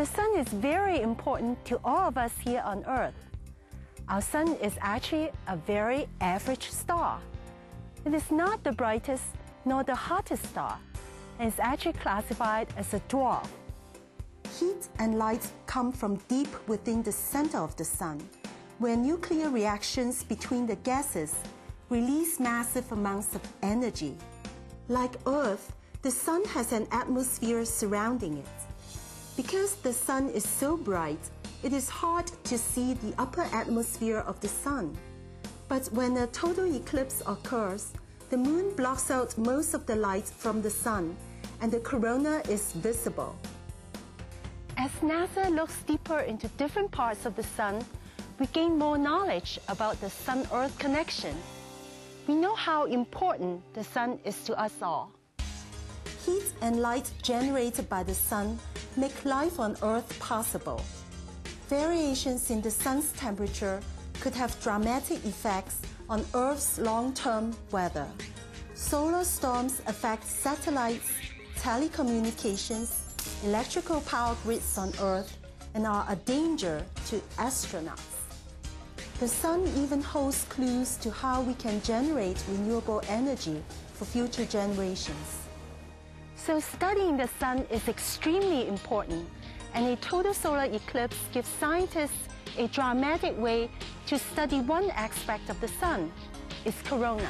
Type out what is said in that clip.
The sun is very important to all of us here on Earth. Our sun is actually a very average star. It is not the brightest nor the hottest star, and is actually classified as a dwarf. Heat and light come from deep within the center of the sun, where nuclear reactions between the gases release massive amounts of energy. Like Earth, the sun has an atmosphere surrounding it. Because the sun is so bright, it is hard to see the upper atmosphere of the sun. But when a total eclipse occurs, the moon blocks out most of the light from the sun, and the corona is visible. As NASA looks deeper into different parts of the sun, we gain more knowledge about the Sun-Earth connection. We know how important the sun is to us all. Heat and light generated by the sun make life on Earth possible. Variations in the sun's temperature could have dramatic effects on Earth's long-term weather. Solar storms affect satellites, telecommunications, electrical power grids on Earth, and are a danger to astronauts. The sun even holds clues to how we can generate renewable energy for future generations. So studying the sun is extremely important, and a total solar eclipse gives scientists a dramatic way to study one aspect of the sun, its corona.